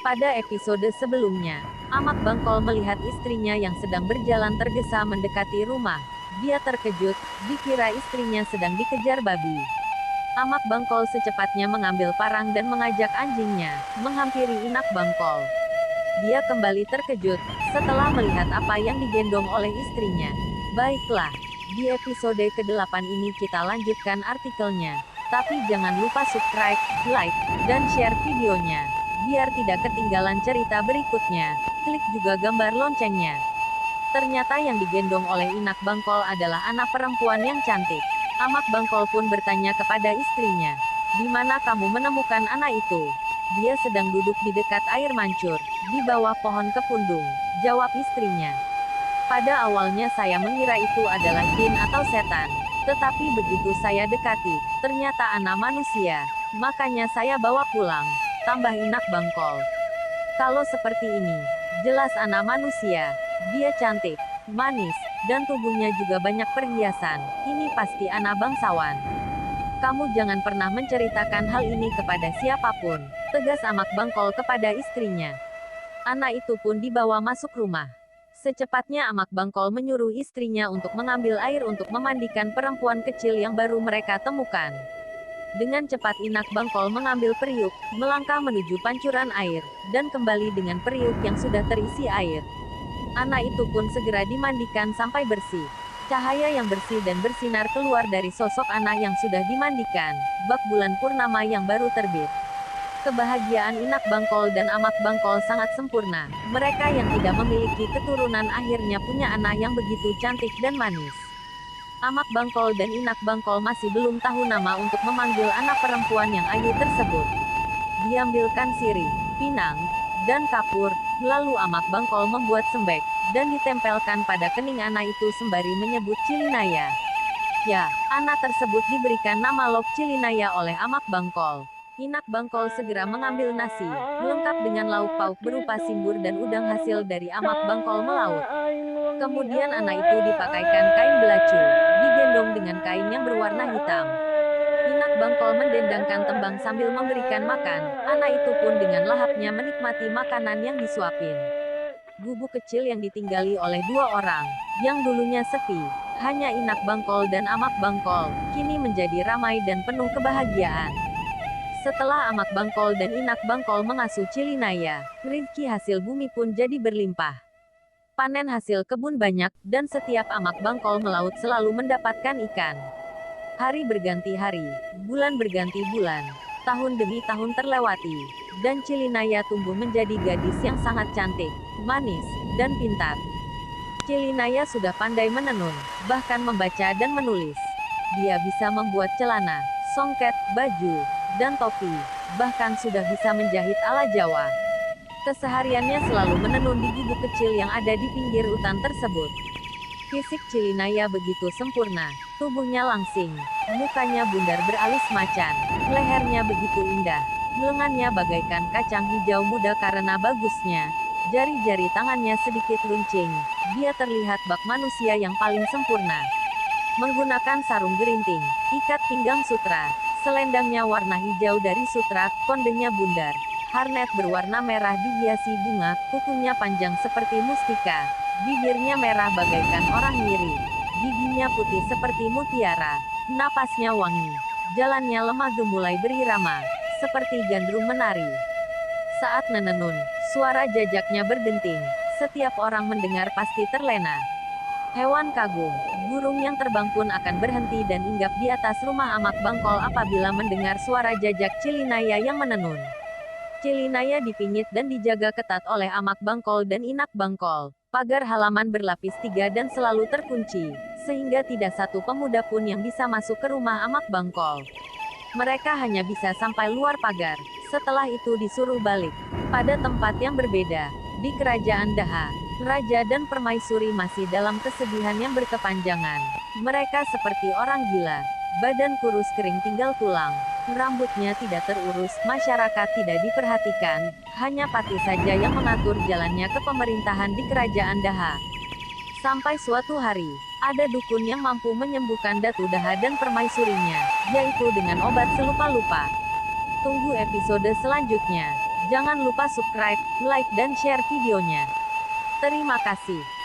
Pada episode sebelumnya, Amak Bangkol melihat istrinya yang sedang berjalan tergesa mendekati rumah. Dia terkejut, dikira istrinya sedang dikejar babi. Amak Bangkol secepatnya mengambil parang dan mengajak anjingnya menghampiri Inak Bangkol. Dia kembali terkejut setelah melihat apa yang digendong oleh istrinya. Baiklah, di episode ke-8 ini kita lanjutkan artikelnya. Tapi jangan lupa subscribe, like, dan share videonya, biar tidak ketinggalan cerita berikutnya. Klik juga gambar loncengnya. Ternyata yang digendong oleh Inak Bangkol adalah anak perempuan yang cantik. Amak Bangkol pun bertanya kepada istrinya, "Di mana kamu menemukan anak itu?" "Dia sedang duduk di dekat air mancur, di bawah pohon kepundung," jawab istrinya. "Pada awalnya saya mengira itu adalah jin atau setan. Tetapi begitu saya dekati, ternyata anak manusia. Makanya saya bawa pulang," tambah Inak Bangkol. "Kalau seperti ini, jelas anak manusia. Dia cantik, manis, dan tubuhnya juga banyak perhiasan. Ini pasti anak bangsawan. Kamu jangan pernah menceritakan hal ini kepada siapapun," tegas Amak Bangkol kepada istrinya. Anak itu pun dibawa masuk rumah. Secepatnya Amak Bangkol menyuruh istrinya untuk mengambil air untuk memandikan perempuan kecil yang baru mereka temukan. Dengan cepat Inak Bangkol mengambil periuk, melangkah menuju pancuran air, dan kembali dengan periuk yang sudah terisi air. Anak itu pun segera dimandikan sampai bersih. Cahaya yang bersih dan bersinar keluar dari sosok anak yang sudah dimandikan, bak bulan purnama yang baru terbit. Kebahagiaan Inak Bangkol dan Amak Bangkol sangat sempurna. Mereka yang tidak memiliki keturunan akhirnya punya anak yang begitu cantik dan manis. Amak Bangkol dan Inak Bangkol masih belum tahu nama untuk memanggil anak perempuan yang ayu tersebut. Diambilkan sirih, pinang, dan kapur, lalu Amak Bangkol membuat sembek, dan ditempelkan pada kening anak itu sembari menyebut Cilinaya. Ya, anak tersebut diberikan nama Lok Cilinaya oleh Amak Bangkol. Inak Bangkol segera mengambil nasi, lengkap dengan lauk pauk berupa simbur dan udang hasil dari Amak Bangkol melaut. Kemudian anak itu dipakaikan kain belacu, digendong dengan kain yang berwarna hitam. Inak Bangkol mendendangkan tembang sambil memberikan makan, anak itu pun dengan lahapnya menikmati makanan yang disuapin. Gubuk kecil yang ditinggali oleh dua orang, yang dulunya sepi, hanya Inak Bangkol dan Amak Bangkol, kini menjadi ramai dan penuh kebahagiaan. Setelah Amak Bangkol dan Inak Bangkol mengasuh Cilinaya, rezeki hasil bumi pun jadi berlimpah. Panen hasil kebun banyak, dan setiap Amak Bangkol melaut selalu mendapatkan ikan. Hari berganti hari, bulan berganti bulan, tahun demi tahun terlewati, dan Cilinaya tumbuh menjadi gadis yang sangat cantik, manis, dan pintar. Cilinaya sudah pandai menenun, bahkan membaca dan menulis. Dia bisa membuat celana, songket, baju, dan topi, bahkan sudah bisa menjahit ala Jawa. Kesehariannya selalu menenun di gubuk kecil yang ada di pinggir hutan tersebut. Fisik Cilinaya begitu sempurna, tubuhnya langsing, mukanya bundar beralis macan, lehernya begitu indah, lengannya bagaikan kacang hijau muda karena bagusnya, jari-jari tangannya sedikit runcing, dia terlihat bak manusia yang paling sempurna. Menggunakan sarung gerinting, ikat pinggang sutra, selendangnya warna hijau dari sutra, kondenya bundar, harnet berwarna merah dihiasi bunga, kukunya panjang seperti mustika, bibirnya merah bagaikan orang ngiri, giginya putih seperti mutiara, napasnya wangi, jalannya lemah gemulai berirama, seperti gandrung menari. Saat menenun, suara jajaknya berdenting, setiap orang mendengar pasti terlena. Hewan kagum, burung yang terbang pun akan berhenti dan hinggap di atas rumah Amak Bangkol apabila mendengar suara jajak Cilinaya yang menenun. Cilinaya dipingit dan dijaga ketat oleh Amak Bangkol dan Inak Bangkol. Pagar halaman berlapis 3 dan selalu terkunci, sehingga tidak satu pemuda pun yang bisa masuk ke rumah Amak Bangkol. Mereka hanya bisa sampai luar pagar, setelah itu disuruh balik. Pada tempat yang berbeda, di kerajaan Daha, Raja dan Permaisuri masih dalam kesedihan yang berkepanjangan. Mereka seperti orang gila, badan kurus kering tinggal tulang, rambutnya tidak terurus, masyarakat tidak diperhatikan, hanya Pati saja yang mengatur jalannya ke pemerintahan di kerajaan Daha. Sampai suatu hari, ada dukun yang mampu menyembuhkan Datu Daha dan permaisurinya, yaitu dengan obat selupa-lupa. Tunggu episode selanjutnya. Jangan lupa subscribe, like dan share videonya. Terima kasih.